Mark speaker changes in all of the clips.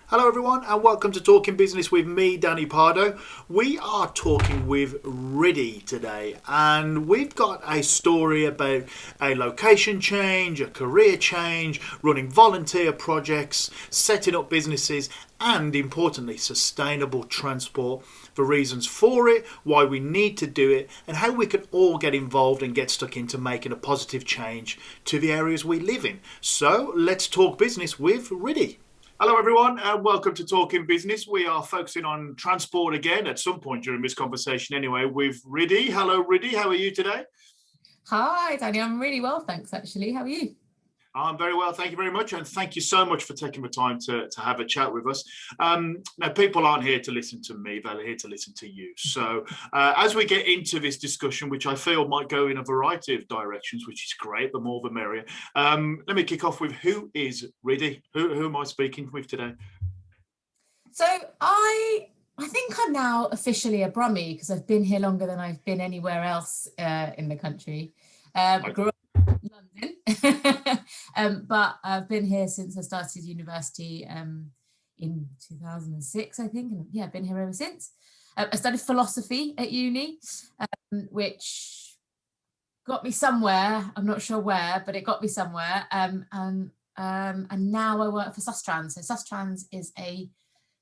Speaker 1: Hello, everyone, and welcome to Talking Business with me, Danny Pardo. We are talking with Ridhi today, and we've got a story about a location change, a career change, running volunteer projects, setting up businesses, and importantly, sustainable transport. The reasons for it, why we need to do it, and how we can all get involved and get stuck into making a positive change to the areas we live in. So let's talk business with Ridhi. Hello, everyone, and welcome to Talking Business. We are focusing on transport again at some point during this conversation, anyway, with Ridhi. Hello, Ridhi. How are you today?
Speaker 2: Hi, Danny. I'm really well, thanks, actually. How are you?
Speaker 1: I'm very well, thank you very much, and thank you so much for taking the time to have a chat with us. Now, people aren't here to listen to me, they're here to listen to you. So as we get into this discussion, which I feel might go in a variety of directions, which is great, the more the merrier, let me kick off with who is Ridhi? Who am I speaking with today?
Speaker 2: So I think I'm now officially a Brummie because I've been here longer than I've been anywhere else in the country. Grew up in London, but I've been here since I started university in 2006, I think. And yeah, I've been here ever since. I studied philosophy at uni, which got me somewhere. I'm not sure where, but it got me somewhere. And now I work for Sustrans. So Sustrans is a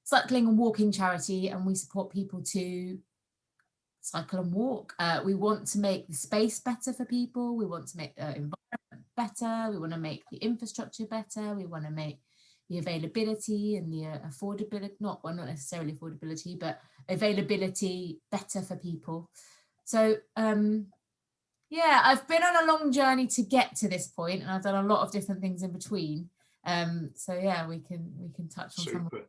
Speaker 2: cycling and walking charity, and we support people to cycle and walk. We want to make the space better for people. We want to make the environment better. We want to make the infrastructure better. We want to make the availability and the affordability, not necessarily affordability, but availability better for people. So yeah, I've been on a long journey to get to this point, and I've done a lot of different things in between. So yeah, we can touch on
Speaker 1: Super.
Speaker 2: some of those.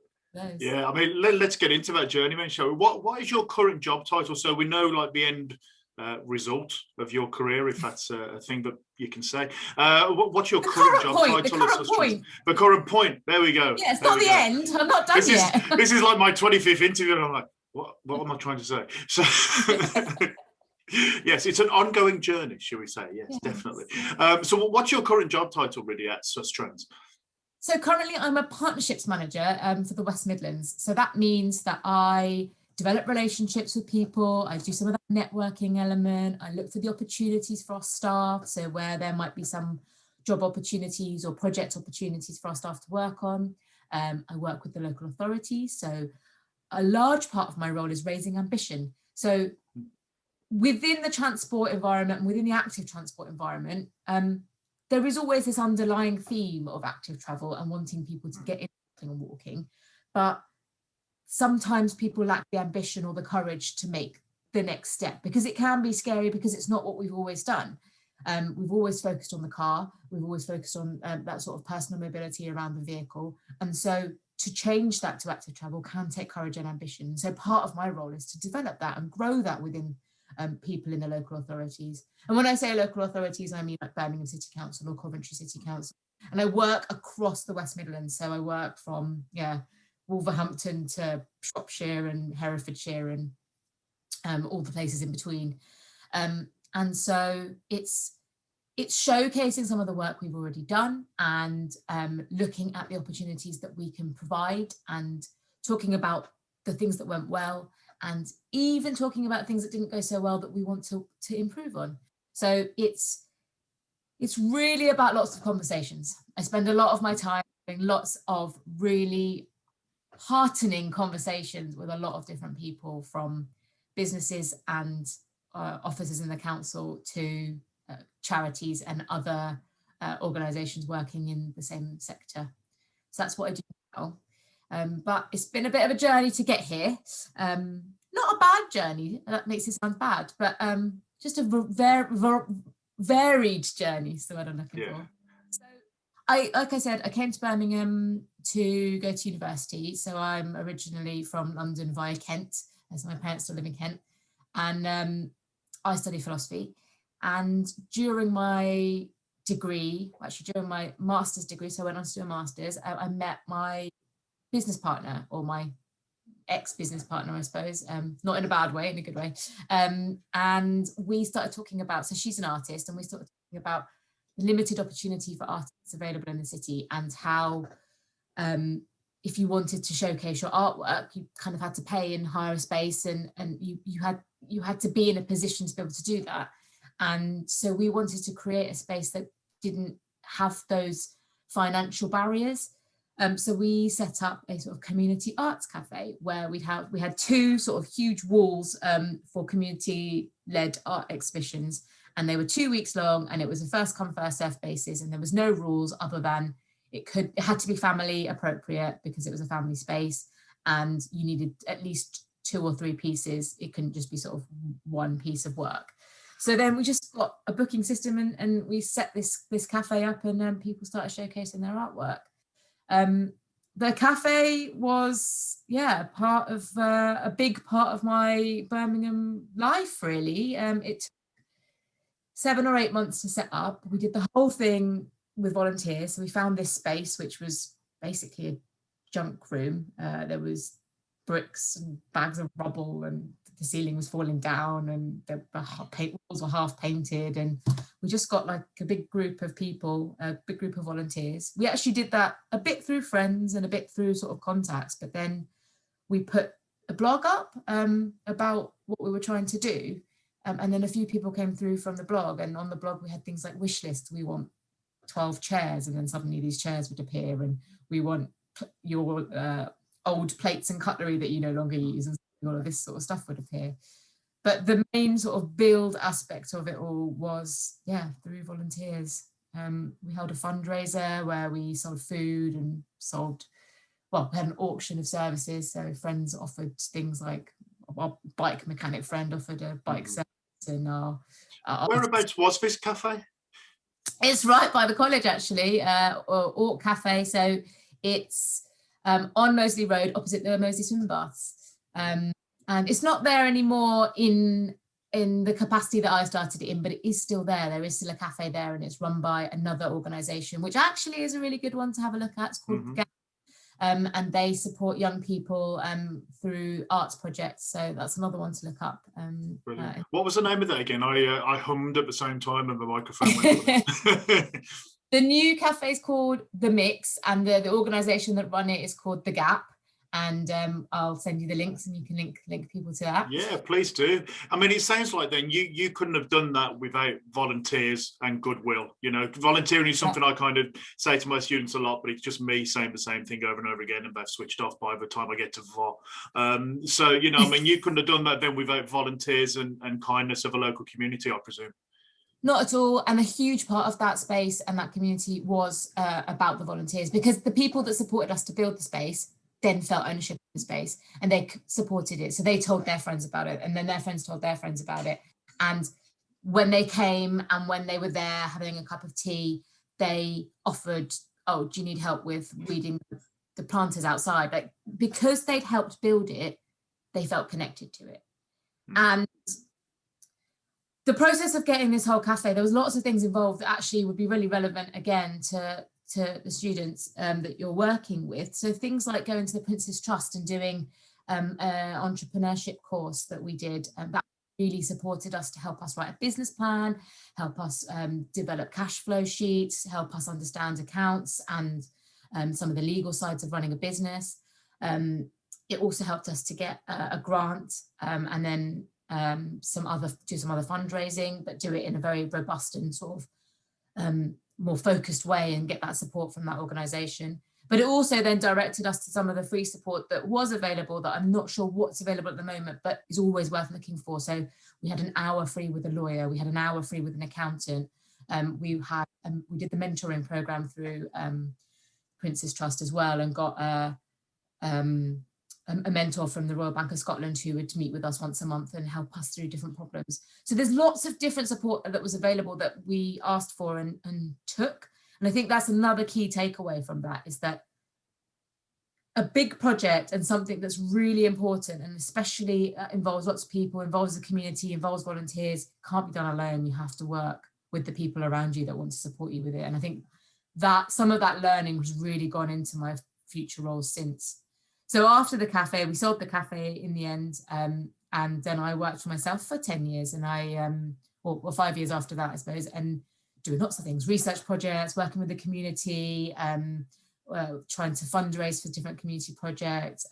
Speaker 1: Yeah, I mean, let's get into that journey, then, shall we? What is your current job title, so we know like the end result of your career, if that's a thing that you can say. What's your current job title?
Speaker 2: The current point.
Speaker 1: The current point. There we go.
Speaker 2: Yeah, it's not the end. I'm not done yet.
Speaker 1: This is like my 25th interview, and I'm like, what am I trying to say? So. Yes, it's an ongoing journey, shall we say? Yes, definitely. So what's your current job title really at Sustrans?
Speaker 2: So currently I'm a partnerships manager for the West Midlands. So that means that I develop relationships with people. I do some of that networking element. I look for the opportunities for our staff. So where there might be some job opportunities or project opportunities for our staff to work on. I work with the local authorities. So a large part of my role is raising ambition. So within the transport environment, within the active transport environment, there is always this underlying theme of active travel and wanting people to get in and walking, but sometimes people lack the ambition or the courage to make the next step, because it can be scary, because it's not what we've always done. We've always focused on the car, we've always focused on that sort of personal mobility around the vehicle, and so to change that to active travel can take courage and ambition. So part of my role is to develop that and grow that within people in the local authorities. And when I say local authorities, I mean like Birmingham City Council or Coventry City Council. And I work across the West Midlands. So I work from, Wolverhampton to Shropshire and Herefordshire and all the places in between. And so it's showcasing some of the work we've already done and looking at the opportunities that we can provide and talking about the things that went well, and even talking about things that didn't go so well that we want to improve on. So it's really about lots of conversations. I spend a lot of my time having lots of really heartening conversations with a lot of different people, from businesses and officers in the council to charities and other organisations working in the same sector. So that's what I do now. But it's been a bit of a journey to get here. Not a bad journey, that makes it sound bad, but just a varied journey, is the word I'm looking for. So like I said, I came to Birmingham to go to university. So I'm originally from London via Kent, as my parents still live in Kent. And I studied philosophy. And during my degree, actually during my master's degree, so I went on to do a master's, I met my business partner, or my ex-business partner, I suppose, not in a bad way, in a good way. And we started talking about, so she's an artist, and we started talking about the limited opportunity for artists available in the city, and how if you wanted to showcase your artwork, you kind of had to pay and hire a space, and you had to be in a position to be able to do that. And so we wanted to create a space that didn't have those financial barriers. So we set up a sort of community arts cafe where we had two sort of huge walls for community-led art exhibitions, and they were 2 weeks long, and it was a first come first served basis, and there was no rules other than it had to be family appropriate because it was a family space, and you needed at least 2 or 3 pieces. It couldn't just be sort of one piece of work. So then we just got a booking system, and we set this cafe up, and people started showcasing their artwork. The cafe was, part of a big part of my Birmingham life, really. It took 7 or 8 months to set up. We did the whole thing with volunteers. So we found this space, which was basically a junk room. There was bricks and bags of rubble, and the ceiling was falling down, and the walls were half painted, and we just got like a big group of people, a big group of volunteers. We actually did that a bit through friends and a bit through sort of contacts, but then we put a blog up about what we were trying to do, and then a few people came through from the blog, and on the blog we had things like wish list. We want 12 chairs, and then suddenly these chairs would appear, and we want your old plates and cutlery that you no longer use, and all of this sort of stuff would appear. But the main sort of build aspect of it all was, through volunteers. We held a fundraiser where we sold food and we had an auction of services. So friends offered things like, our bike mechanic friend offered a bike service, and our
Speaker 1: whereabouts was this cafe?
Speaker 2: It's right by the college, actually, Orc Cafe. So it's on Moseley Road, opposite the Moseley swimming baths. And it's not there anymore in the capacity that I started it in, but it is still there. There is still a cafe there, and it's run by another organisation, which actually is a really good one to have a look at. It's called GAP, and they support young people through arts projects. So that's another one to look up.
Speaker 1: What was the name of that again? I hummed at the same time, and the microphone went on.
Speaker 2: The new cafe is called The Mix, and the organisation that run it is called The Gap. And I'll send you the links, and you can link people to that.
Speaker 1: Yeah, please do. I mean, it sounds like then you couldn't have done that without volunteers and goodwill. You know, volunteering is something I kind of say to my students a lot, but it's just me saying the same thing over and over again, and they've switched off by the time I get to VO. So, you know, I mean, you couldn't have done that then without volunteers and kindness of a local community, I presume.
Speaker 2: Not at all. And a huge part of that space and that community was about the volunteers, because the people that supported us to build the space then felt ownership of the space, and they supported it. So they told their friends about it, and then their friends told their friends about it. And when they came and when they were there having a cup of tea, they offered, oh, do you need help with weeding the planters outside? Like, because they'd helped build it, they felt connected to it. And the process of getting this whole cafe, there was lots of things involved that actually would be really relevant again to the students that you're working with. So things like going to the Prince's Trust and doing an entrepreneurship course that we did, that really supported us to help us write a business plan, help us develop cash flow sheets, help us understand accounts and some of the legal sides of running a business. It also helped us to get a grant, and then do some other fundraising, but do it in a very robust and sort of more focused way, and get that support from that organisation. But it also then directed us to some of the free support that was available, that I'm not sure what's available at the moment, but is always worth looking for. So we had an hour free with a lawyer, we had an hour free with an accountant. We did the mentoring programme through Prince's Trust as well, and got a mentor from the Royal Bank of Scotland who would meet with us once a month and help us through different problems. So there's lots of different support that was available that we asked for and took. And I think that's another key takeaway from that, is that a big project and something that's really important, and especially involves lots of people, involves the community, involves volunteers, can't be done alone. You have to work with the people around you that want to support you with it. And I think that some of that learning has really gone into my future roles since. So after the cafe, we sold the cafe in the end, and then I worked for myself for 10 years, and or 5 years after that, I suppose, and doing lots of things, research projects, working with the community, trying to fundraise for different community projects,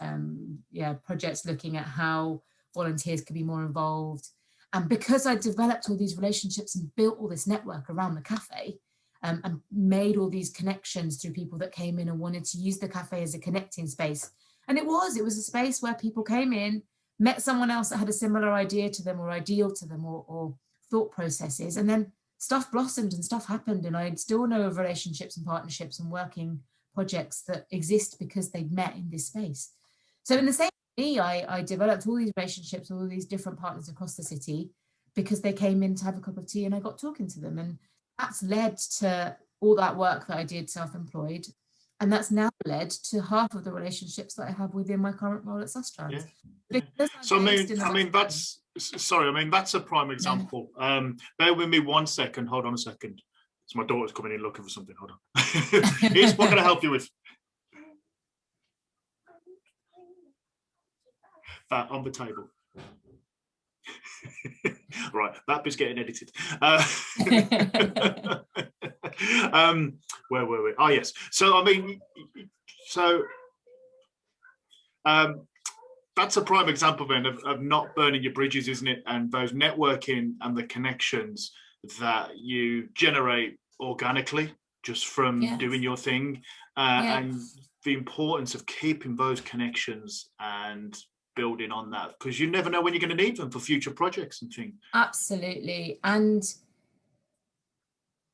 Speaker 2: projects looking at how volunteers could be more involved. And because I developed all these relationships and built all this network around the cafe, and made all these connections through people that came in and wanted to use the cafe as a connecting space. And it was a space where people came in, met someone else that had a similar idea to them or ideal to them or thought processes, and then stuff blossomed and stuff happened. And I still know of relationships and partnerships and working projects that exist because they've met in this space. So in the same way, I developed all these relationships, all these different partners across the city because they came in to have a cup of tea and I got talking to them. And that's led to all that work that I did self-employed. And that's now led to half of the relationships that I have within my current role at Sustrans.
Speaker 1: Yeah. So that's a prime example. Bear with me 1 second. Hold on a second. So my daughter's coming in looking for something. Hold on. Here's what can I help you with? That on the table. Right, that bit's getting edited. Where were we? Oh yes. So I mean, that's a prime example then of not burning your bridges, isn't it? And those networking and the connections that you generate organically just from doing your thing, and the importance of keeping those connections and building on that, because you never know when you're going to need them for future projects and things.
Speaker 2: Absolutely. And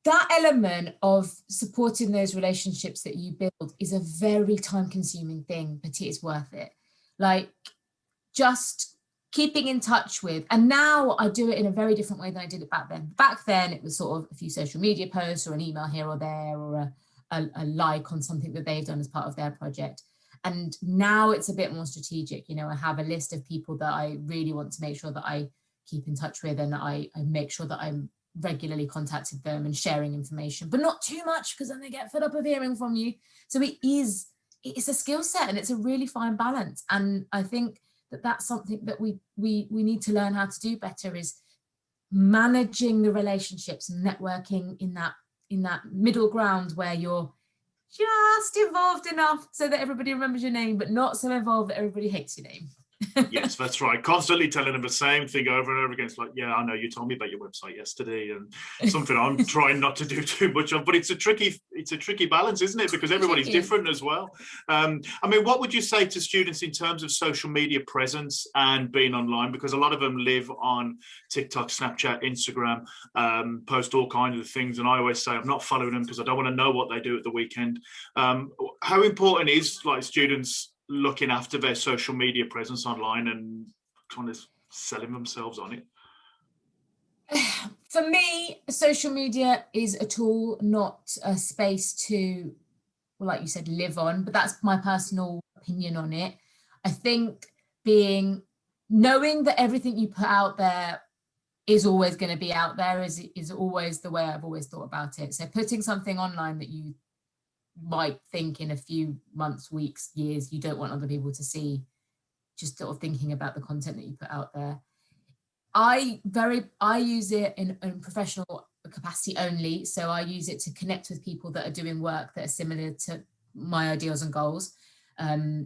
Speaker 2: that element of supporting those relationships that you build is a very time consuming thing, but it is worth it. Like just keeping in touch with, and now I do it in a very different way than I did it back then. Back then it was sort of a few social media posts or an email here or there or a like on something that they've done as part of their project. And now it's a bit more strategic. You know, I have a list of people that I really want to make sure that I keep in touch with, and I make sure that I'm regularly contacting them and sharing information, but not too much because then they get fed up of hearing from you. So it's a skill set and it's a really fine balance. And I think that that's something that we need to learn how to do better, is managing the relationships and networking in that middle ground where you're just involved enough so that everybody remembers your name, but not so involved that everybody hates your name.
Speaker 1: Yes, that's right. Constantly telling them the same thing over and over again. It's like, yeah, I know you told me about your website yesterday, and something I'm trying not to do too much of. But it's a tricky balance, isn't it? Because everybody's different as well. I mean, what would you say to students in terms of social media presence and being online? Because a lot of them live on TikTok, Snapchat, Instagram, post all kinds of things. And I always say I'm not following them because I don't want to know what they do at the weekend. How important is like students looking after their social media presence online and kind of selling themselves on it?
Speaker 2: For me, social media is a tool, not a space to, well, like you said, live on, but that's my personal opinion on it. I think knowing that everything you put out there is always going to be out there is always the way I've always thought about it. So putting something online that you might think in a few months, weeks, years, you don't want other people to see, just sort of thinking about the content that you put out there. I use it in professional capacity only. So I use it to connect with people that are doing work that are similar to my ideals and goals.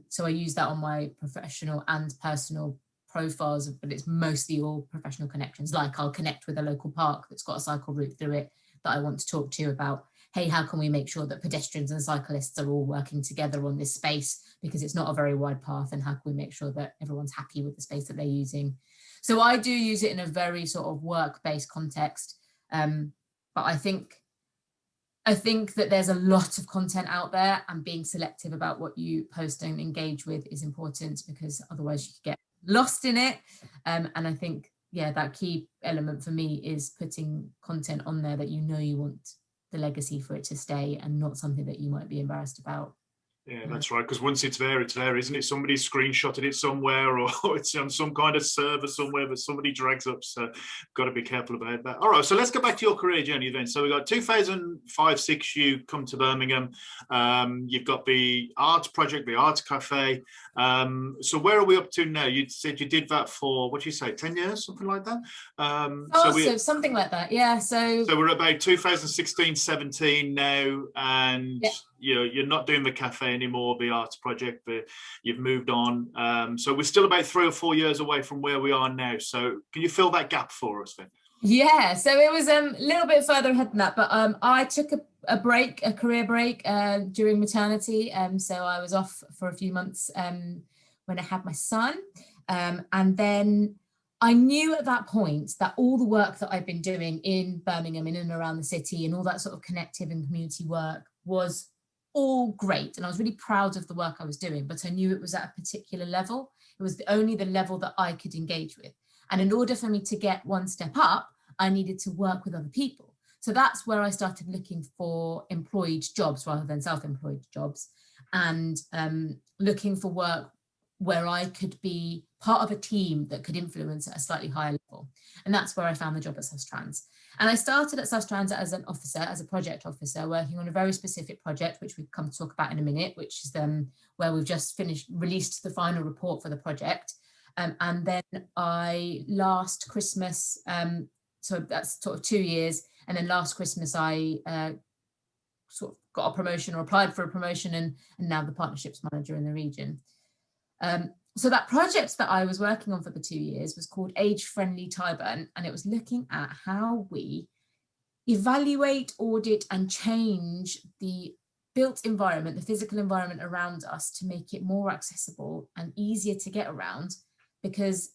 Speaker 2: So I use that on my professional and personal profiles, but it's mostly all professional connections. Like I'll connect with a local park that's got a cycle route through it that I want to talk to about, hey, how can we make sure that pedestrians and cyclists are all working together on this space because it's not a very wide path, and how can we make sure that everyone's happy with the space that they're using? So I do use it in a very sort of work-based context, but I think that there's a lot of content out there, and being selective about what you post and engage with is important, because otherwise you get lost in it. And I think, yeah, that key element for me is putting content on there that you know you want the legacy for it to stay, and not something that you might be embarrassed about.
Speaker 1: Yeah, that's right. Because once it's there, isn't it? Somebody screenshotted it somewhere, or it's on some kind of server somewhere that somebody drags up. So got to be careful about that. All right, so let's go back to your career journey then. So we got 2005-06, you come to Birmingham. You've got the arts project, the arts cafe. So where are we up to now? You said you did that for, what do you say, 10 years, something like that?
Speaker 2: So something like that, yeah. So
Speaker 1: we're about 2016-17 now, and you're not doing the cafe anymore, the arts project, but you've moved on. So we're still about 3 or 4 years away from where we are now. So can you fill that gap for us then?
Speaker 2: Yeah, so it was a little bit further ahead than that, but I took a break, a career break during maternity. So I was off for a few months when I had my son. And then I knew at that point that all the work that I'd been doing in Birmingham, in and around the city, and all that sort of connective and community work was all great. And I was really proud of the work I was doing, but I knew it was at a particular level. It was only the level that I could engage with. And in order for me to get one step up, I needed to work with other people. So that's where I started looking for employed jobs rather than self-employed jobs, and looking for work where I could be part of a team that could influence at a slightly higher level. And that's where I found the job at Sustrans. And I started at Sustrans as an officer, as a project officer, working on a very specific project, which we've come to talk about in a minute, which is where we've just released the final report for the project. And then last Christmas, so that's sort of 2 years. And then last Christmas, I sort of got a promotion, or applied for a promotion, and now the partnerships manager in the region. So that project that I was working on for the 2 years was called Age Friendly Tyburn, and it was looking at how we evaluate, audit, and change the built environment, the physical environment around us, to make it more accessible and easier to get around. Because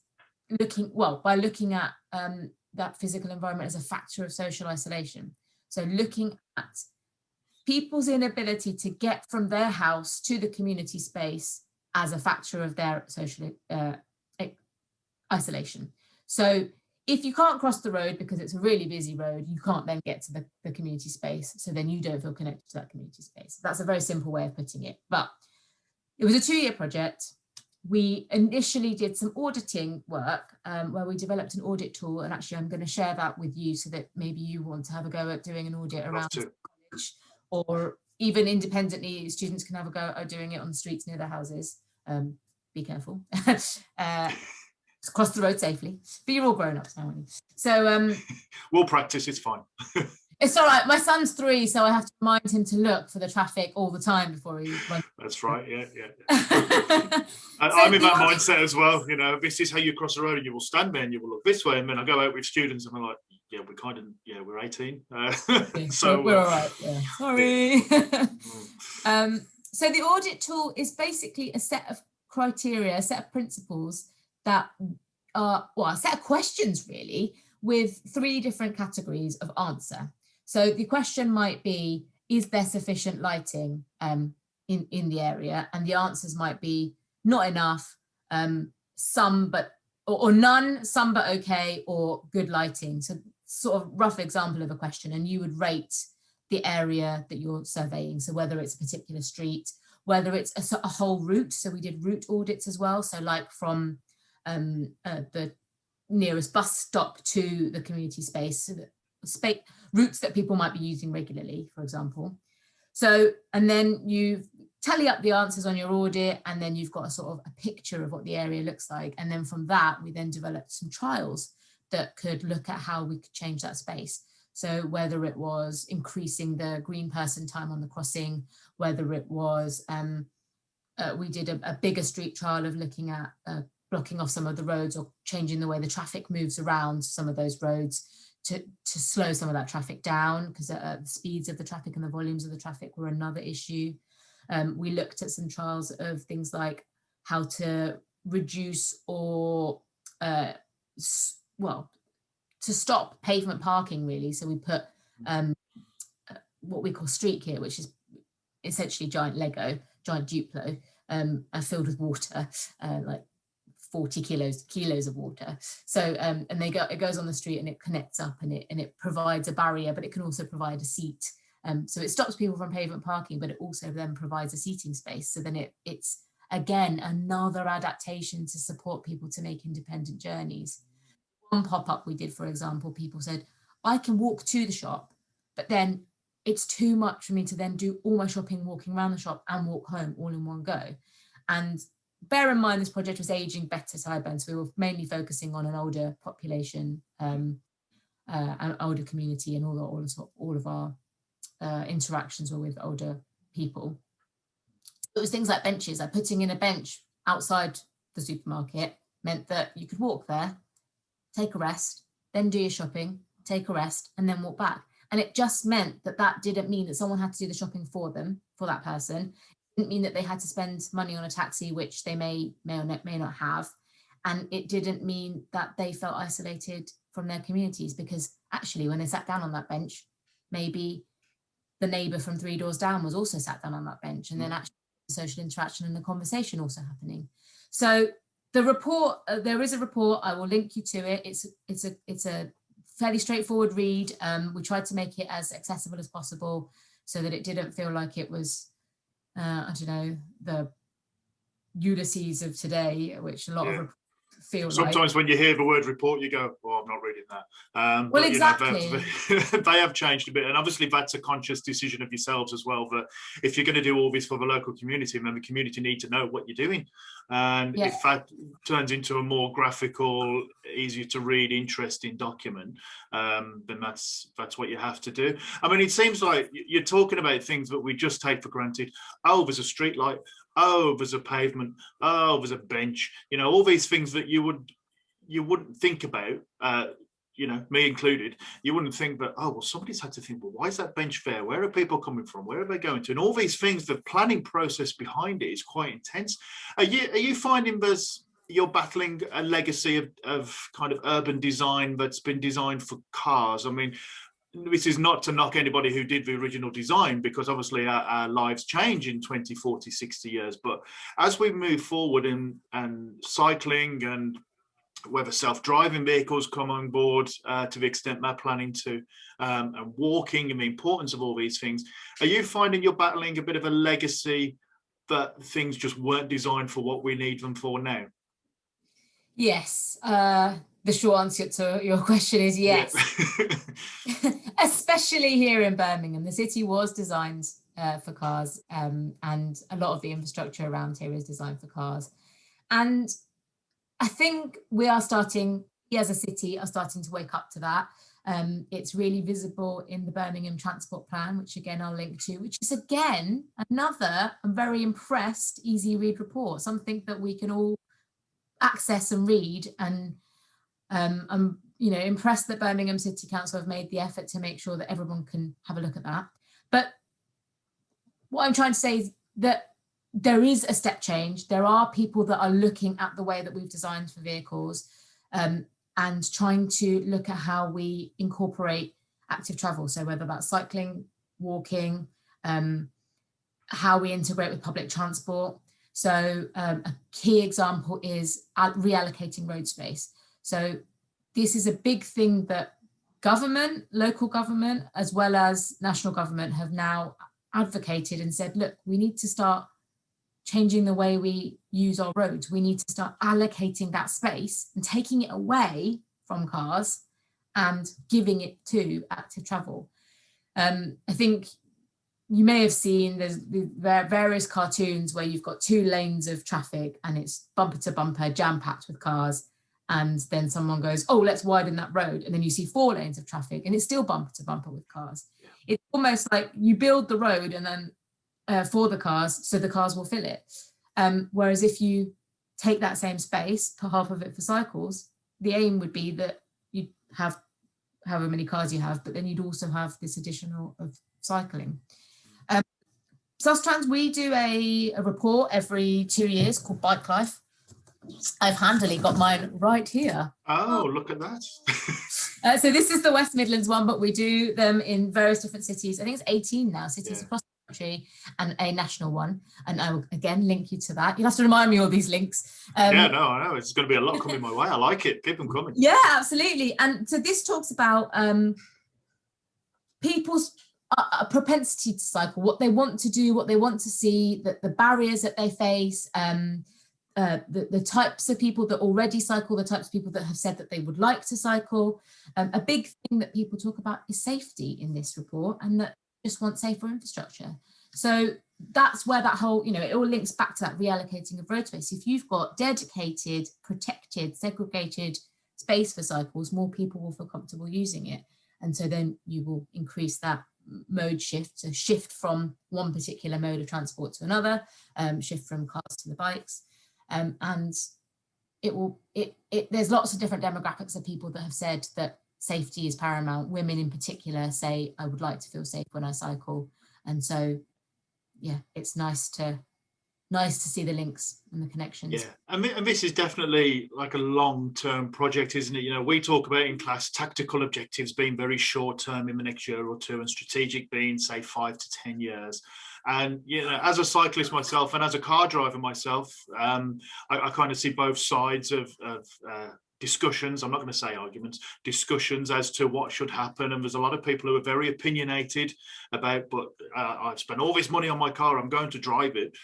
Speaker 2: by looking at that physical environment as a factor of social isolation. So looking at people's inability to get from their house to the community space as a factor of their social isolation. So if you can't cross the road because it's a really busy road, you can't then get to the community space. So then you don't feel connected to that community space. That's a very simple way of putting it. But it was a 2-year project. We initially did some auditing work where we developed an audit tool, and actually I'm going to share that with you so that maybe you want to have a go at doing an audit around college, or even independently, students can have a go at doing it on the streets near their houses. Be careful. Cross the road safely, but you're all grown-ups now, aren't you? So
Speaker 1: we'll practice, it's fine.
Speaker 2: It's all right. My son's 3, so I have to remind him to look for the traffic all the time before he runs.
Speaker 1: That's right, yeah. I'm in that mindset as well. You know, this is how you cross the road, and you will stand there and you will look this way. And then I go out with students and I'm like, we're 18. So
Speaker 2: we're all right. Yeah. Sorry. So the audit tool is basically a set of criteria, a set of principles that are, a set of questions really, with 3 different categories of answer. So the question might be, is there sufficient lighting in the area? And the answers might be not enough, some but, or none, some but okay, or good lighting. So sort of rough example of a question, and you would rate the area that you're surveying. So whether it's a particular street, whether it's a whole route. So we did route audits as well. So like from the nearest bus stop to the community space, so that routes that people might be using regularly, for example. So, and then you tally up the answers on your audit, and then you've got a sort of a picture of what the area looks like. And then from that, we then developed some trials that could look at how we could change that space. So whether it was increasing the green person time on the crossing, whether it was, we did a bigger street trial of looking at blocking off some of the roads, or changing the way the traffic moves around some of those roads to slow some of that traffic down, because the speeds of the traffic and the volumes of the traffic were another issue. We looked at some trials of things like how to reduce or, to stop pavement parking really. So we put what we call street kit, which is essentially giant Lego, giant Duplo, filled with water, like 40 kilos of water. So and it goes on the street, and it connects up, and it provides a barrier, but it can also provide a seat. So it stops people from pavement parking, but it also then provides a seating space. So then it's again another adaptation to support people to make independent journeys. One pop-up we did, for example, people said, I can walk to the shop, but then it's too much for me to then do all my shopping walking around the shop and walk home all in one go. And bear in mind, this project was aging better Tyburn, so we were mainly focusing on an older population, an older community, and all of our interactions were with older people. It was things like benches, like putting in a bench outside the supermarket meant that you could walk there, take a rest, then do your shopping, take a rest, and then walk back. And it just meant that that didn't mean that someone had to do the shopping for them, for that person. It didn't mean that they had to spend money on a taxi, which they may or may not have. And it didn't mean that they felt isolated from their communities, because actually when they sat down on that bench, maybe the neighbour from 3 doors down was also sat down on that bench, and then actually the social interaction and the conversation also happening. So the report, there is a report, I will link you to it. It's a fairly straightforward read. We tried to make it as accessible as possible so that it didn't feel like it was, I don't know, the Ulysses of today, which a lot of feel
Speaker 1: sometimes when you hear the word report, you go, "Oh, I'm not reading that."
Speaker 2: Well,
Speaker 1: but,
Speaker 2: exactly.
Speaker 1: They have changed a bit, and obviously that's a conscious decision of yourselves as well. That if you're going to do all this for the local community, then the community need to know what you're doing. And if that turns into a more graphical, easier to read, interesting document, then that's what you have to do. I mean, it seems like you're talking about things that we just take for granted. Oh, there's a street light. Oh, there's a pavement. Oh, there's a bench. You know, all these things that you wouldn't think about. You know, me included. You wouldn't think, but oh, well, somebody's had to think. Well, why is that bench there? Where are people coming from? Where are they going to? And all these things, the planning process behind it is quite intense. Are you finding you're battling a legacy of kind of urban design that's been designed for cars? I mean, this is not to knock anybody who did the original design, because obviously our lives change in 20, 40, 60 years. But as we move forward and cycling, and whether self-driving vehicles come on board to the extent they're planning to, and walking and the importance of all these things, are you finding you're battling a bit of a legacy that things just weren't designed for what we need them for now?
Speaker 2: Yes. The short answer to your question is yes. Yeah. Especially here in Birmingham, the city was designed for cars, and a lot of the infrastructure around here is designed for cars. And I think we as a city are starting to wake up to that. It's really visible in the Birmingham Transport Plan, which again I'll link to, which is again another, I'm very impressed, easy read report, something that we can all access and read. And I'm impressed that Birmingham City Council have made the effort to make sure that everyone can have a look at that. But what I'm trying to say is that there is a step change. There are people that are looking at the way that we've designed for vehicles, and trying to look at how we incorporate active travel. So whether that's cycling, walking, how we integrate with public transport. So a key example is reallocating road space. So this is a big thing that government, local government, as well as national government have now advocated and said, look, we need to start changing the way we use our roads. We need to start allocating that space and taking it away from cars and giving it to active travel. I think you may have seen there's various cartoons where you've got 2 lanes of traffic and it's bumper to bumper, jam-packed with cars. And then someone goes, oh, let's widen that road. And then you see 4 lanes of traffic and it's still bumper to bumper with cars. Yeah. It's almost like you build the road and then for the cars, so the cars will fill it. Whereas if you take that same space, put half of it for cycles, the aim would be that you'd have however many cars you have, but then you'd also have this additional of cycling. Sustrans, we do a report every 2 years called Bike Life. I've handily got mine right here.
Speaker 1: Oh, look at that.
Speaker 2: So this is the West Midlands one, but we do them in various different cities. I think it's 18 now, cities across the country, and a national one. And I will again link you to that. You'll have to remind me all these links.
Speaker 1: Yeah, no, I know. It's going to be a lot coming my way. I like it. Keep them coming.
Speaker 2: Yeah, absolutely. And so this talks about people's a propensity to cycle, what they want to do, what they want to see, the barriers that they face, the types of people that already cycle, the types of people that have said that they would like to cycle. A big thing that people talk about is safety in this report, and that they just want safer infrastructure. So that's where that whole, it all links back to that reallocating of road space. If you've got dedicated, protected, segregated space for cycles, more people will feel comfortable using it. And so then you will increase that mode shift, so shift from one particular mode of transport to another, shift from cars to the bikes, and there's lots of different demographics of people that have said that safety is paramount. Women in particular say, I would like to feel safe when I cycle. And so, yeah, it's nice to see the links and the connections.
Speaker 1: Yeah, and this is definitely like a long-term project, isn't it? You know, we talk about in class tactical objectives being very short-term in the next year or two, and strategic being, say, 5 to 10 years. And, you know, as a cyclist myself and as a car driver myself, I kind of see both sides of discussions. I'm not going to say arguments, discussions as to what should happen. And there's a lot of people who are very opinionated about, but I've spent all this money on my car, I'm going to drive it.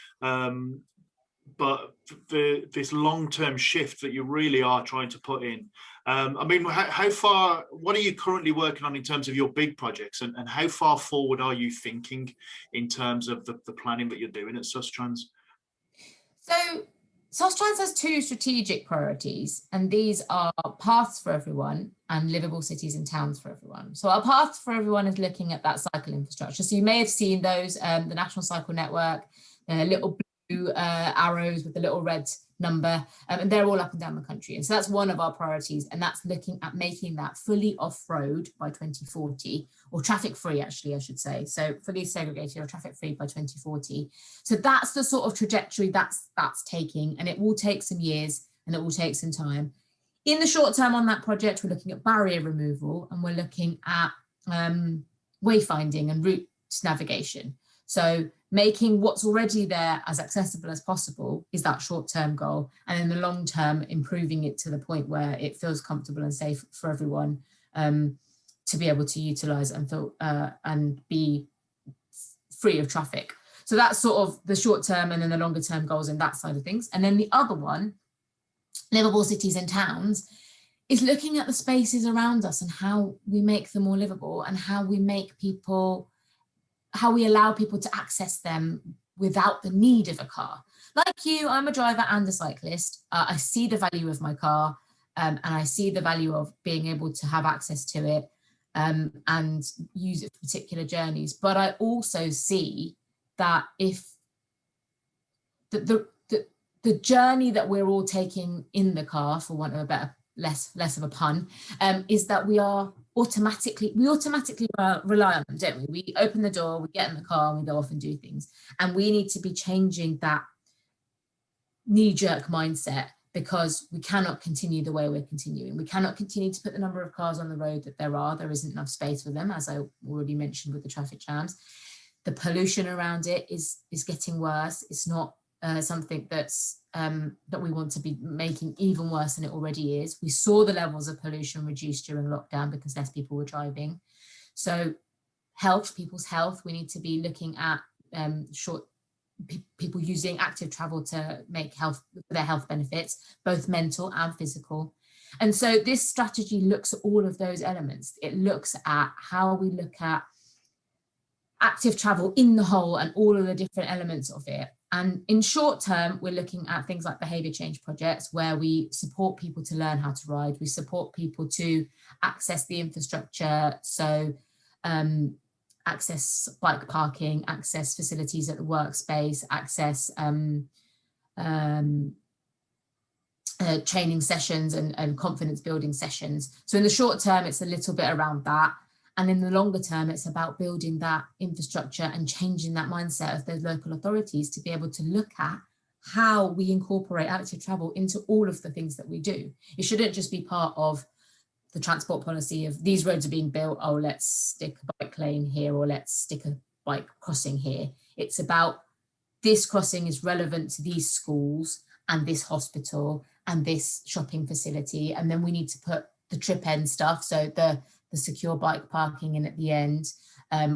Speaker 1: But this long-term shift that you really are trying to put in. I mean, how far, what are you currently working on in terms of your big projects, and how far forward are you thinking in terms of the planning that you're doing at Sustrans?
Speaker 2: So Sustrans has 2 strategic priorities, and these are paths for everyone and livable cities and towns for everyone. So our path for everyone is looking at that cycle infrastructure. So you may have seen those, the National Cycle Network, little blue arrows with the little red number, and they're all up and down the country. And so that's one of our priorities, and that's looking at making that fully off-road by 2040, or traffic-free, actually, I should say. So fully segregated or traffic-free by 2040. So that's the sort of trajectory that's taking, and it will take some years and it will take some time. In the short term on that project, we're looking at barrier removal, and we're looking at wayfinding and route navigation. So making what's already there as accessible as possible is that short-term goal, and in the long term, improving it to the point where it feels comfortable and safe for everyone to be able to utilise and feel and be free of traffic. So that's sort of the short-term, and then the longer-term goals in that side of things. And then the other one, livable cities and towns, is looking at the spaces around us and how we make them more livable, and how we allow people to access them without the need of a car. Like you, I'm a driver and a cyclist. I see the value of my car, and I see the value of being able to have access to it and use it for particular journeys. But I also see that if the journey that we're all taking in the car, for want of a better, less of a pun, is that we automatically rely on them, don't we? We open the door, we get in the car, and we go off and do things. And we need to be changing that knee-jerk mindset, because we cannot continue the way we're continuing. We cannot continue to put the number of cars on the road that there isn't enough space for them, as I already mentioned with the traffic jams. The pollution around it is getting worse. It's not something that's that we want to be making even worse than it already is. We saw the levels of pollution reduced during lockdown because less people were driving. So people's health, we need to be looking at people using active travel to make their health benefits, both mental and physical. And so this strategy looks at all of those elements. It looks at how we look at active travel in the whole and all of the different elements of it. And in short term, we're looking at things like behaviour change projects, where we support people to learn how to ride. We support people to access the infrastructure. So access bike parking, access facilities at the workspace, access training sessions and confidence building sessions. So in the short term, it's a little bit around that. And in the longer term, it's about building that infrastructure and changing that mindset of those local authorities to be able to look at how we incorporate active travel into all of the things that we do. It shouldn't just be part of the transport policy of these roads are being built, oh, let's stick a bike lane here, or let's stick a bike crossing here. It's about this crossing is relevant to these schools and this hospital and this shopping facility. And then we need to put the trip end stuff, so the secure bike parking in at the end.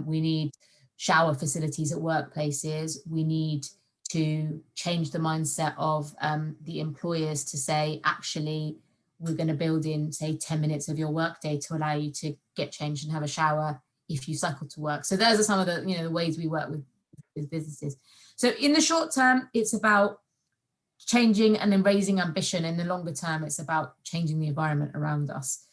Speaker 2: We need shower facilities at workplaces. We need to change the mindset of the employers to say, actually, we're going to build in, say, 10 minutes of your workday to allow you to get changed and have a shower if you cycle to work. So those are some of the, the ways we work with businesses. So in the short term, it's about changing and then raising ambition. In the longer term, it's about changing the environment around us.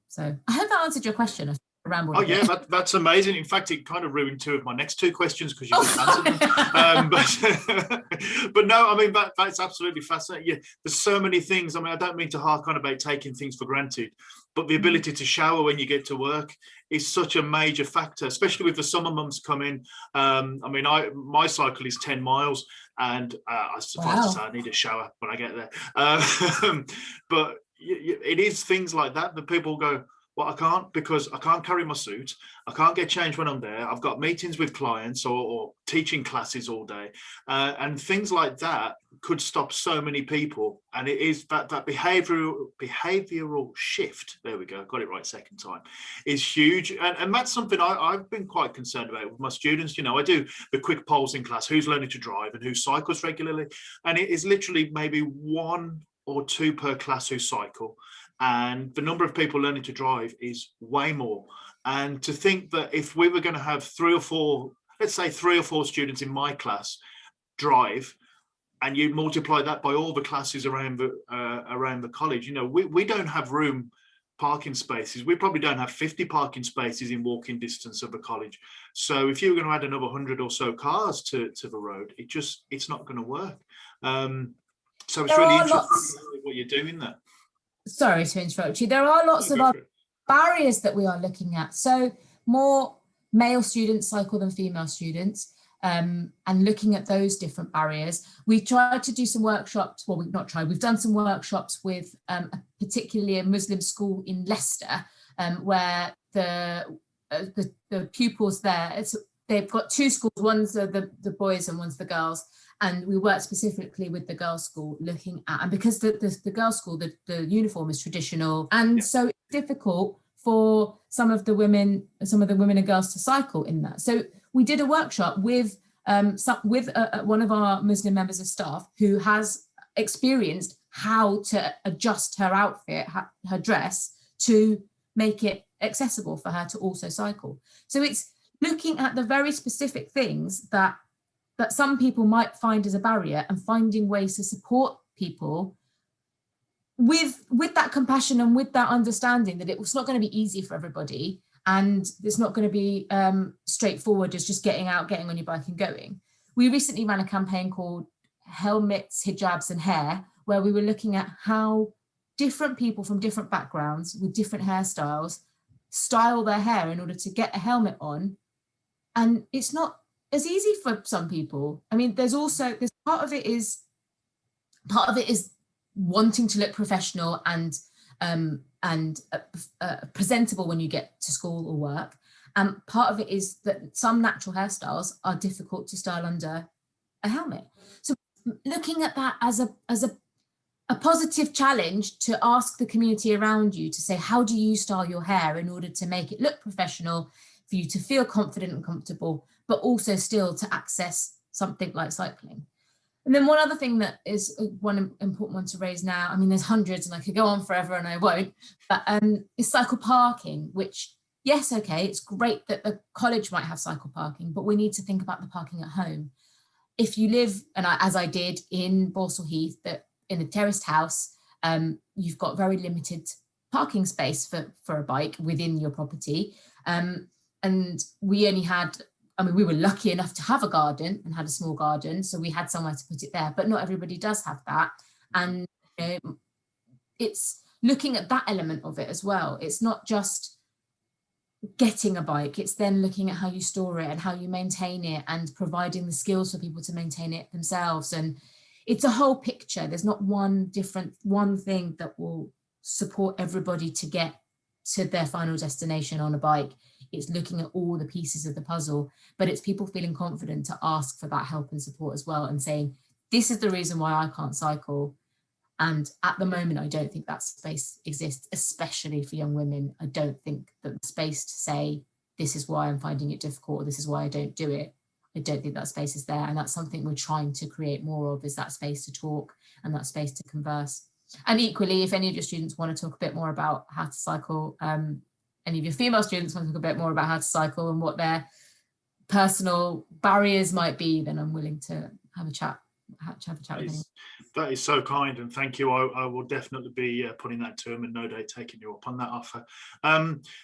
Speaker 2: So I hope that answered your question. rambled
Speaker 1: Oh
Speaker 2: a bit.
Speaker 1: yeah, that's amazing. In fact, it kind of ruined two of my next two questions because you just answered them. But no, I mean that's absolutely fascinating. Yeah, there's so many things. I mean, I don't mean to hark on about taking things for granted, but the ability to shower when you get to work is such a major factor, especially with the summer months coming. I mean, my cycle is 10 miles, and I suffice to say I need a shower when I get there. But it is things like that people go, well, I can't, because I can't carry my suit. I can't get changed when I'm there. I've got meetings with clients or teaching classes all day. And things like that could stop so many people. And it is that behavioural shift, there we go, got it right second time, is huge. And that's something I've been quite concerned about with my students. You know, I do the quick polls in class, who's learning to drive and who cycles regularly. And it is literally maybe 1 or 2 per class who cycle. And the number of people learning to drive is way more. And to think that if we were going to have 3 or 4, let's say 3 or 4 students in my class drive, and you multiply that by all the classes around the college, you know, we don't have parking spaces. We probably don't have 50 parking spaces in walking distance of the college. So if you were going to add another 100 or so cars to the road, it's not going to work. So it's really interesting what you're doing there.
Speaker 2: Sorry to interrupt you. There are lots of other barriers that we are looking at. So more male students cycle than female students, and looking at those different barriers. We tried to do some workshops. Well, we've not tried. We've done some workshops with particularly a Muslim school in Leicester, where the pupils there, they've got 2 schools. One's the boys and one's the girls. And we worked specifically with the girls' school looking at, and because the girls' school, the uniform is traditional. And so it's difficult for some of the women and girls to cycle in that. So we did a workshop with one of our Muslim members of staff who has experienced how to adjust her outfit, her dress, to make it accessible for her to also cycle. So it's looking at the very specific things that some people might find as a barrier, and finding ways to support people with that compassion and with that understanding that it's not going to be easy for everybody, and it's not going to be straightforward as just getting out, getting on your bike and going. We recently ran a campaign called Helmets, Hijabs and Hair, where we were looking at how different people from different backgrounds with different hairstyles style their hair in order to get a helmet on. And it's not as easy for some people. I mean, there's part of it is wanting to look professional and presentable when you get to school or work. And part of it is that some natural hairstyles are difficult to style under a helmet. So looking at that as a positive challenge to ask the community around you to say, how do you style your hair in order to make it look professional, for you to feel confident and comfortable, but also still to access something like cycling. And then one other thing that is one important one to raise now, I mean, there's hundreds and I could go on forever and I won't, but is cycle parking, which, yes, okay, it's great that the college might have cycle parking, but we need to think about the parking at home. If you live, as I did in Balsall Heath, that in a terraced house, you've got very limited parking space for a bike within your property. And we only had, we were lucky enough to have a garden and had a small garden, so we had somewhere to put it there, but not everybody does have that. And it's looking at that element of it as well. It's not just getting a bike, it's then looking at how you store it and how you maintain it and providing the skills for people to maintain it themselves. And it's a whole picture. There's not one thing that will support everybody to get to their final destination on a bike. It's looking at all the pieces of the puzzle, but it's people feeling confident to ask for that help and support as well, and saying, this is the reason why I can't cycle. And at the moment, I don't think that space exists, especially for young women. I don't think that the space to say, this is why I'm finding it difficult, or this is why I don't do it. I don't think that space is there. And that's something we're trying to create more of, is that space to talk and that space to converse. And equally, if any of your students want to talk a bit more about how to cycle, any of your female students want to talk a bit more about how to cycle and what their personal barriers might be, then I'm willing to have a chat have a chat with anyone.
Speaker 1: That is so kind, and thank you. I will definitely be putting that to him, and no doubt taking you up on that offer.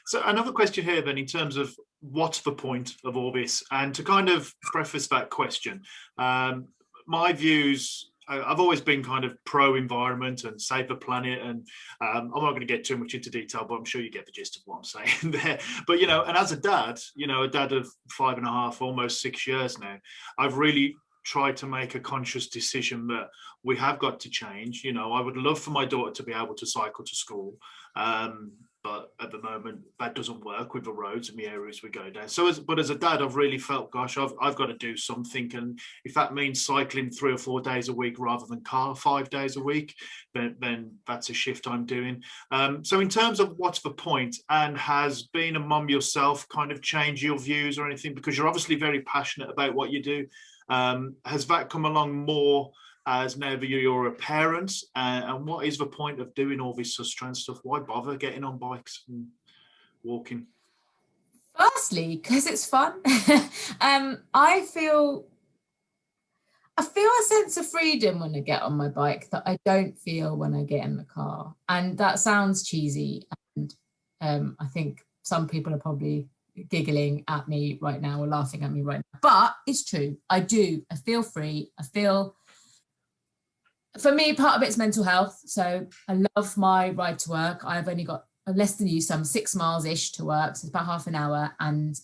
Speaker 1: So another question here then, in terms of what's the point of all this, and to kind of preface that question, my views, I've always been kind of pro-environment and save the planet, and I'm not going to get too much into detail, but I'm sure you get the gist of what I'm saying there. But, you know, and as a dad of 5.5, almost 6 years now, I've really tried to make a conscious decision that we have got to change. You know, I would love for my daughter to be able to cycle to school, but at the moment that doesn't work with the roads and the areas we go down. So as a dad, I've really felt, gosh, I've got to do something, and if that means cycling 3 or 4 days a week rather than car 5 days a week, then that's a shift I'm doing. So in terms of what's the point, and has being a mum yourself kind of changed your views or anything, because you're obviously very passionate about what you do, has that come along more as now that you're a parent, and what is the point of doing all this Sustrans stuff? Why bother getting on bikes and walking?
Speaker 2: Firstly, because it's fun. I feel a sense of freedom when I get on my bike that I don't feel when I get in the car, and that sounds cheesy, and I think some people are probably giggling at me right now or laughing at me right now, but it's true. I feel free. I feel, for me, part of it's mental health. So I love my ride to work. I've only got less than you, some 6 miles ish to work, so it's about half an hour, and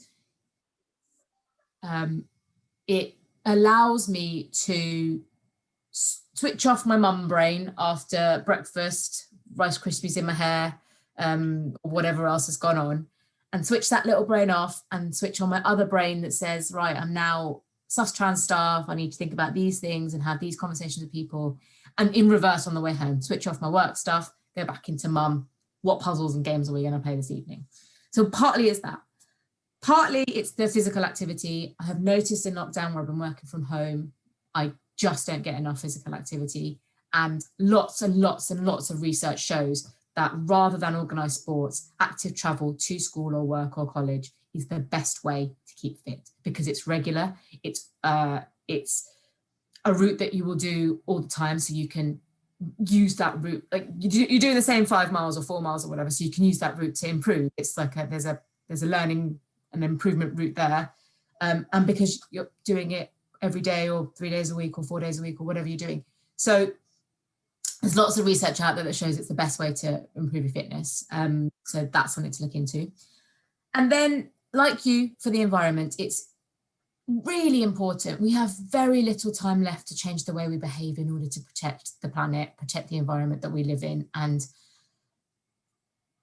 Speaker 2: it allows me to switch off my mum brain after breakfast, Rice Krispies in my hair, or whatever else has gone on, and switch that little brain off and switch on my other brain that says, right, I'm now Sustrans staff, I need to think about these things and have these conversations with people, and in reverse on the way home, switch off my work stuff, go back into mum, what puzzles and games are we going to play this evening? So partly it's that. Partly it's the physical activity. I have noticed in lockdown, where I've been working from home, I just don't get enough physical activity, and lots and lots and lots of research shows that rather than organised sports, active travel to school or work or college is the best way to keep fit, because it's regular, it's a route that you will do all the time, so you can use that route, like you do the same 5 miles or 4 miles or whatever, so you can use that route to improve. It's like there's a learning and improvement route there, and because you're doing it every day or 3 days a week or 4 days a week or whatever you're doing. So there's lots of research out there that shows it's the best way to improve your fitness. So that's something to look into. And then, like you, for the environment, it's really important. We have very little time left to change the way we behave in order to protect the planet, protect the environment that we live in. And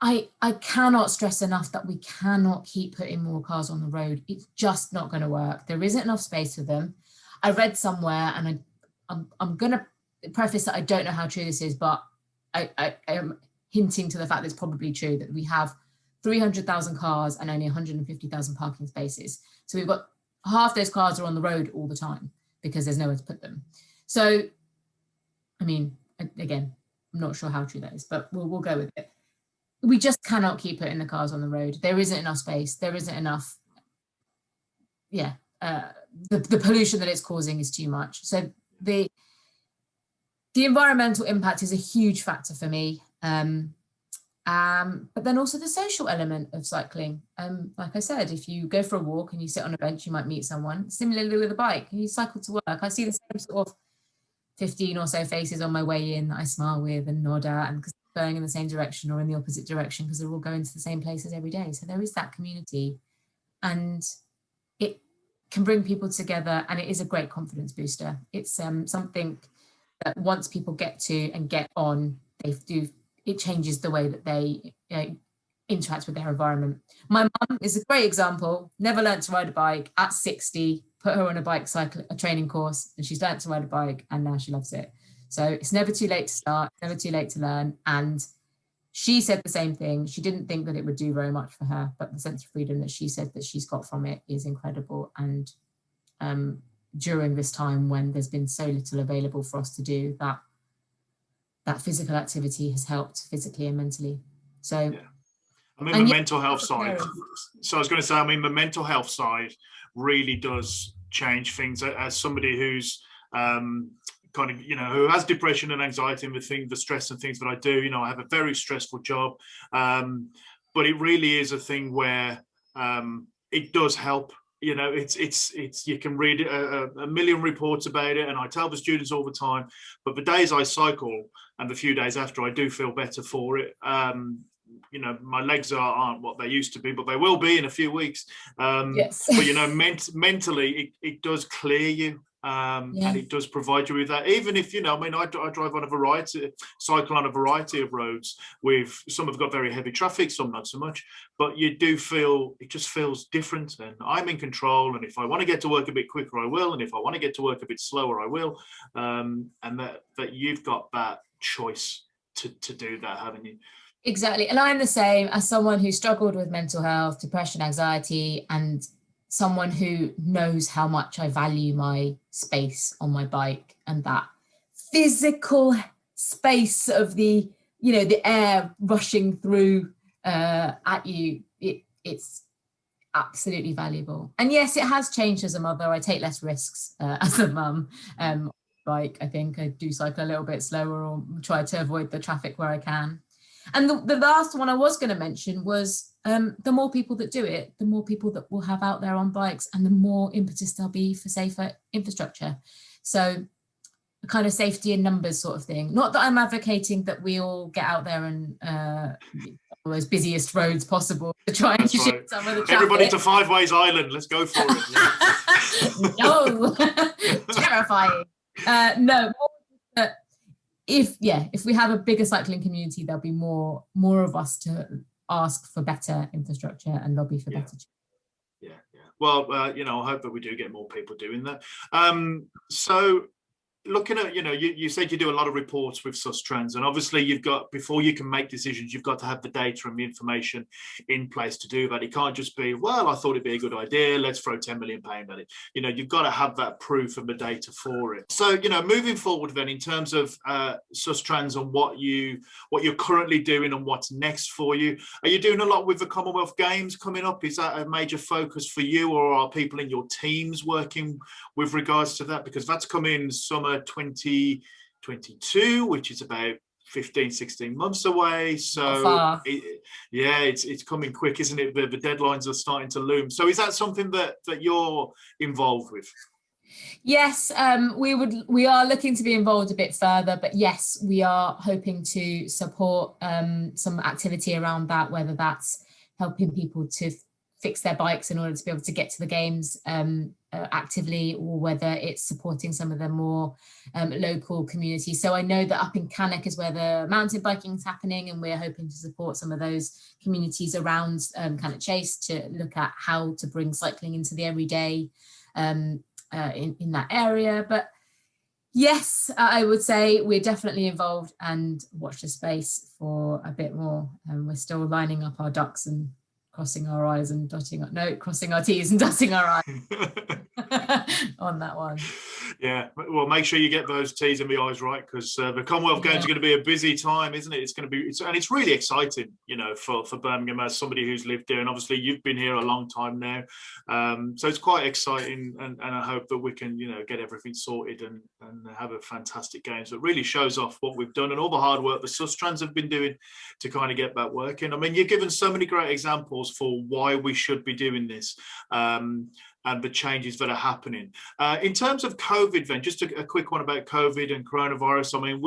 Speaker 2: I cannot stress enough that we cannot keep putting more cars on the road. It's just not going to work. There isn't enough space for them. I read somewhere, and I'm going to preface that I don't know how true this is, but I am hinting to the fact that it's probably true, that we have 300,000 cars and only 150,000 parking spaces. So we've got half those cars are on the road all the time because there's nowhere to put them. So, I mean, again, I'm not sure how true that is, but we'll go with it. We just cannot keep putting the cars on the road. There isn't enough space. There isn't enough, the pollution that it's causing is too much. So the environmental impact is a huge factor for me. But then also the social element of cycling. Like I said, if you go for a walk and you sit on a bench, you might meet someone. Similarly with a bike, you cycle to work. I see the same sort of 15 or so faces on my way in that I smile with and nod at, and because they're going in the same direction or in the opposite direction, because they're all going to the same places every day. So there is that community, and it can bring people together, and it is a great confidence booster. It's something that once people get to and get on, it changes the way that they interact with their environment. My mum is a great example. Never learned to ride a bike. At 60, put her on a training course, and she's learned to ride a bike, and now she loves it. So it's never too late to start, never too late to learn. And she said the same thing. She didn't think that it would do very much for her, but the sense of freedom that she said that she's got from it is incredible. And during this time when there's been so little available for us to do, that physical activity has helped physically and mentally. So, yeah.
Speaker 1: I mean, the mental health side. So I was going to say, I mean, the mental health side really does change things. As somebody who's kind of, who has depression and anxiety and the stress and things that I do. I have a very stressful job, but it really is a thing where it does help. It's you can read a million reports about it, and I tell the students all the time, but the days I cycle and the few days after, I do feel better for it. My legs aren't what they used to be, but they will be in a few weeks.
Speaker 2: Yes.
Speaker 1: But mentally, it does clear you. And it does provide you with that, even if I drive on cycle on a variety of roads. With some have got very heavy traffic, some not so much, but you do feel it just feels different, and I'm in control, and if I want to get to work a bit quicker, I will, and if I want to get to work a bit slower, I will. And that you've got that choice to do that, haven't you?
Speaker 2: Exactly. And I'm the same as someone who struggled with mental health, depression, anxiety, and someone who knows how much I value my space on my bike, and that physical space of the air rushing through at you. It's absolutely valuable. And yes, it has changed as a mother. I take less risks as a mum. Bike, I think I do cycle a little bit slower, or try to avoid the traffic where I can. And the last one I was going to mention was the more people that do it, the more people that we'll have out there on bikes, and the more impetus there'll be for safer infrastructure. So a kind of safety in numbers sort of thing. Not that I'm advocating that we all get out there and those busiest roads possible to try and shift some of the traffic.
Speaker 1: Everybody to Five Ways Island. Let's go for it.
Speaker 2: No, terrifying. No, if we have a bigger cycling community, there'll be more of us to ask for better infrastructure and lobby for better.
Speaker 1: Yeah. Well, I hope that we do get more people doing that. So looking at, you said you do a lot of reports with Sustrans, and obviously you've got, before you can make decisions, you've got to have the data and the information in place to do that. It can't just be, well, I thought it'd be a good idea, let's throw 10 million pounds at it. You've got to have that proof and the data for it. So, moving forward then, in terms of Sustrans and what you're currently doing and what's next for you, are you doing a lot with the Commonwealth Games coming up? Is that a major focus for you, or are people in your teams working with regards to that? Because that's coming summer 2022, which is about 15-16 months away. So it's coming quick, isn't it? The deadlines are starting to loom. So is that something that you're involved with?
Speaker 2: Yes, we are looking to be involved a bit further, but yes, we are hoping to support some activity around that, whether that's helping people to fix their bikes in order to be able to get to the games actively, or whether it's supporting some of the more local communities. So I know that up in Cannock is where the mountain biking is happening, and we're hoping to support some of those communities around Cannock Chase to look at how to bring cycling into the everyday in that area. But yes, I would say we're definitely involved, and watch the space for a bit more. We're still lining up our ducks and crossing our T's and dotting our I's on that one.
Speaker 1: Yeah, well, make sure you get those T's and the I's right, because the Commonwealth Games are going to be a busy time, isn't it? It's going to be, and it's really exciting, for Birmingham, as somebody who's lived here, and obviously you've been here a long time now. So it's quite exciting, and I hope that we can, get everything sorted and have a fantastic game. So it really shows off what we've done and all the hard work the Sustrans have been doing to kind of get that working. I mean, you've given so many great examples for why we should be doing this. And the changes that are happening. In terms of COVID then, just a quick one about COVID and coronavirus. I mean,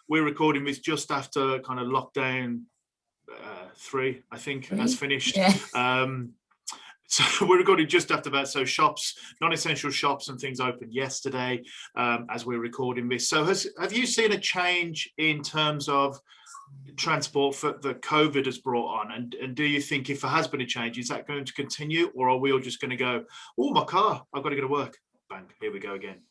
Speaker 1: we're recording this just after kind of lockdown 3, I think, has finished. Yeah. So we're recording just after that. So shops, non-essential shops and things opened yesterday as we're recording this. So have you seen a change in terms of transport that COVID has brought on, and do you think, if there has been a change, is that going to continue, or are we all just going to go, oh, my car, I've got to go to work, bang, here we go again?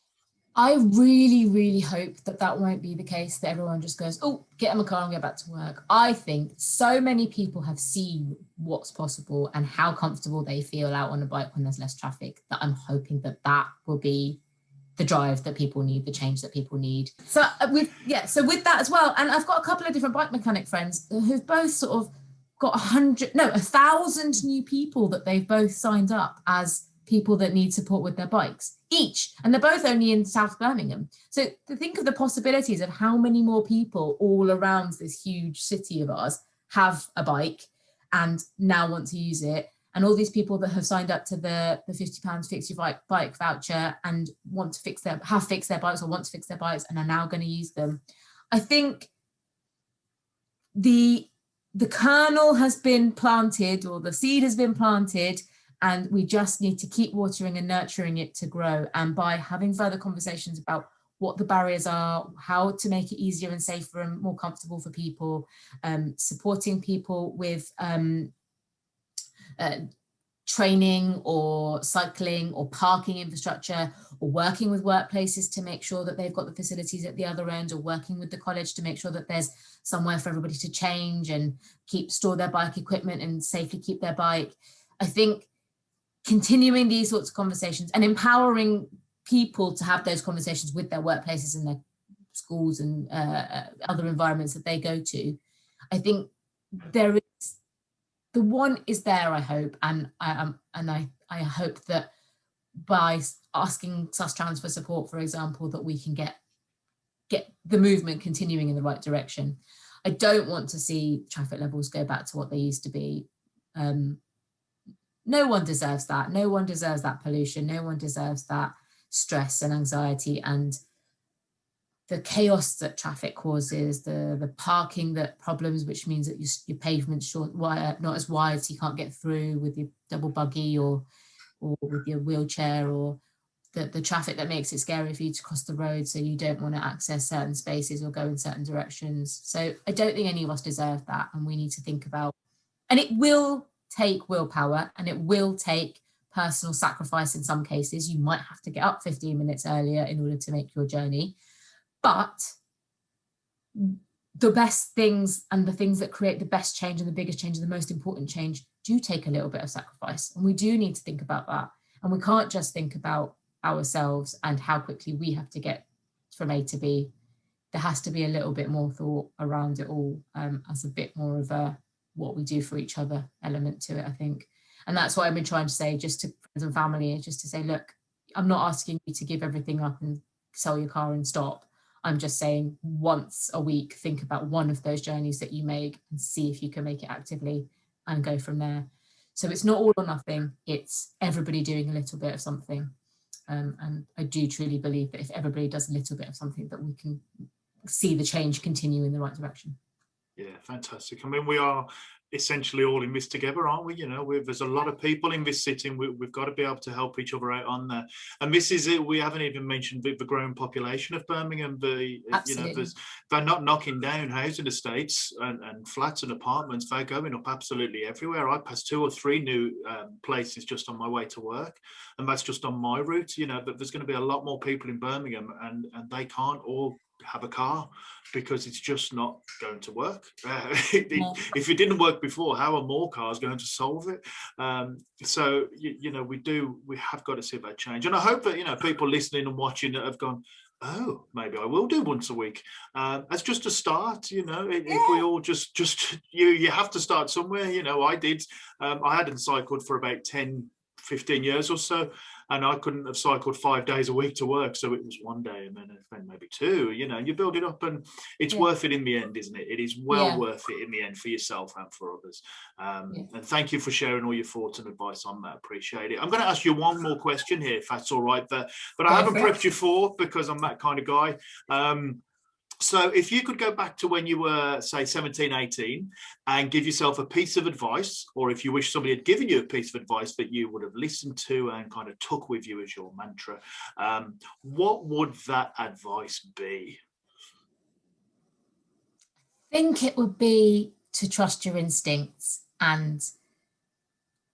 Speaker 2: I really, really hope that won't be the case, that everyone just goes, oh, get in my car and get back to work. I think so many people have seen what's possible and how comfortable they feel out on a bike when there's less traffic, that I'm hoping that will be the drive that people need, the change that people need. So with that as well, and I've got a couple of different bike mechanic friends who've both sort of got 1,000 new people that they've both signed up as people that need support with their bikes each, and they're both only in South Birmingham. So to think of the possibilities of how many more people all around this huge city of ours have a bike and now want to use it, and all these people that have signed up to the £50 fix your bike voucher and want to have fixed their bikes or want to fix their bikes and are now going to use them. I think the kernel has been planted, or the seed has been planted, and we just need to keep watering and nurturing it to grow. And by having further conversations about what the barriers are, how to make it easier and safer and more comfortable for people, supporting people with training or cycling or parking infrastructure, or working with workplaces to make sure that they've got the facilities at the other end, or working with the college to make sure that there's somewhere for everybody to change and store their bike equipment and safely keep their bike. I think continuing these sorts of conversations and empowering people to have those conversations with their workplaces and their schools and other environments that they go to, I think there is, the one is there, I hope, and I hope that by asking Sustrans for support, for example, that we can get the movement continuing in the right direction. I don't want to see traffic levels go back to what they used to be. No one deserves that. No one deserves that pollution. No one deserves that stress and anxiety and the chaos that traffic causes, the parking that problems, which means that your pavement's not as wide, so you can't get through with your double buggy or with your wheelchair, or the traffic that makes it scary for you to cross the road, so you don't want to access certain spaces or go in certain directions. So I don't think any of us deserve that, and we need to think about, and it will take willpower and it will take personal sacrifice in some cases. You might have to get up 15 minutes earlier in order to make your journey. But the best things and the things that create the best change and the biggest change and the most important change do take a little bit of sacrifice. And we do need to think about that. And we can't just think about ourselves and how quickly we have to get from A to B. There has to be a little bit more thought around it all, as a bit more of a what we do for each other element to it, I think. And that's what I've been trying to say just to friends and family, just to say, look, I'm not asking you to give everything up and sell your car and stop. I'm just saying once a week, think about one of those journeys that you make and see if you can make it actively and go from there. So it's not all or nothing, it's everybody doing a little bit of something. And I do truly believe that if everybody does a little bit of something, that we can see the change continue in the right direction.
Speaker 1: Yeah, fantastic. I mean, we are essentially all in this together, aren't we? You know, there's a lot of people in this city, and we've got to be able to help each other out on that. And this is it. We haven't even mentioned the growing population of Birmingham. They're not knocking down housing estates and flats and apartments. They're going up absolutely everywhere. I passed 2 or 3 new places just on my way to work, and that's just on my route. You know, but there's going to be a lot more people in Birmingham, and they can't all have a car because it's just not going to work. If it didn't work before, how are more cars going to solve it? So we have got to see that change, and I hope that people listening and watching that have gone, oh, maybe I will do once a week. As just a start, if we all just you have to start somewhere. I did. I hadn't cycled for about 10-15 years or so, and I couldn't have cycled 5 days a week to work, so it was one day and then maybe 2. You build it up, and it's worth it in the end, isn't it? It is worth it in the end for yourself and for others. And thank you for sharing all your thoughts and advice on that. Appreciate it. I'm going to ask you one more question here, if that's all right, but I haven't prepped you for, because I'm that kind of guy. So if you could go back to when you were, say, 17, 18 and give yourself a piece of advice, or if you wish somebody had given you a piece of advice that you would have listened to and kind of took with you as your mantra, what would that advice be?
Speaker 2: I think it would be to trust your instincts and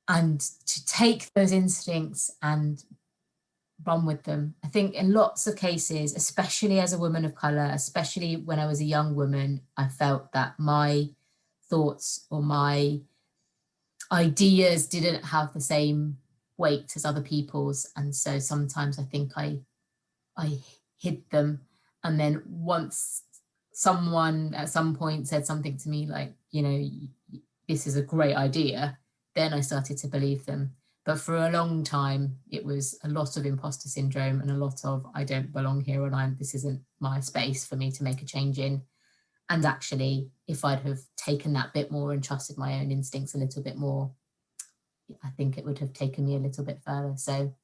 Speaker 2: to take those instincts and run with them. I think in lots of cases, especially as a woman of colour, especially when I was a young woman, I felt that my thoughts or my ideas didn't have the same weight as other people's. And so sometimes I think I hid them. And then once someone at some point said something to me like, this is a great idea, then I started to believe them. But for a long time, it was a lot of imposter syndrome and a lot of I don't belong here and this isn't my space for me to make a change in. And actually, if I'd have taken that bit more and trusted my own instincts a little bit more, I think it would have taken me a little bit further. So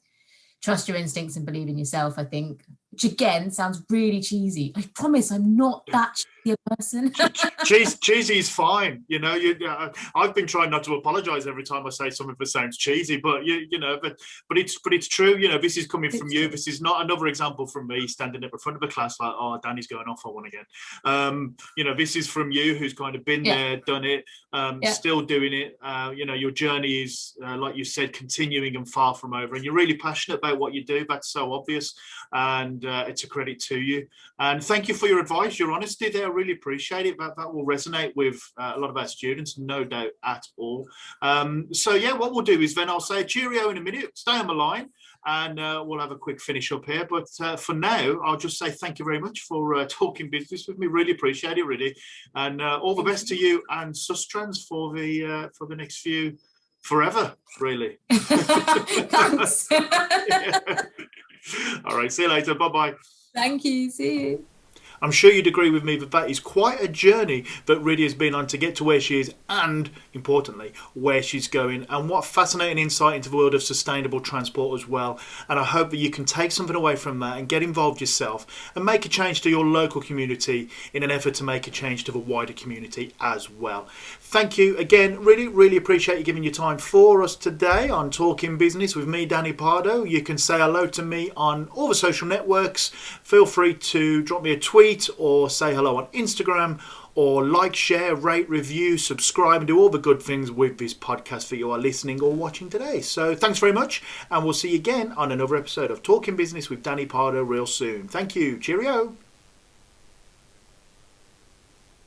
Speaker 2: trust your instincts and believe in yourself, I think, which again sounds really cheesy. I promise I'm not that cheesy a person.
Speaker 1: Cheesy is fine. You know, I've been trying not to apologize every time I say something that sounds cheesy, but but it's true. You know, this is coming from you. This is not another example from me standing at the front of a class like, oh, Danny's going off on one again. You know, this is from you who's kind of been there, done it, still doing it. You know, your journey is, like you said, continuing and far from over, and you're really passionate about what you do. That's so obvious, and it's a credit to you. And thank you for your advice, your honesty there. I really appreciate it. That will resonate with a lot of our students, no doubt at all. So yeah, what we'll do is then I'll say cheerio in a minute. Stay on the line, and we'll have a quick finish up here. But for now, I'll just say thank you very much for talking business with me. Really appreciate it, Ridhi, and all the best to you and Sustrans for the next few. Forever, really.
Speaker 2: Thanks.
Speaker 1: Yeah. All right, see you later. Bye-bye.
Speaker 2: Thank you. See you.
Speaker 1: I'm sure you'd agree with me that is quite a journey that Ridhi has been on to get to where she is and, importantly, where she's going. And what fascinating insight into the world of sustainable transport as well. And I hope that you can take something away from that and get involved yourself and make a change to your local community in an effort to make a change to the wider community as well. Thank you again. Really appreciate you giving your time for us today on Talking Business with me, Danny Pardo. You can say hello to me on all the social networks. Feel free to drop me a tweet or say hello on Instagram, or like, share, rate, review, subscribe, and do all the good things with this podcast that you are listening or watching today. So thanks very much, and we'll see you again on another episode of Talking Business with Danny Pardo real soon. Thank you. Cheerio.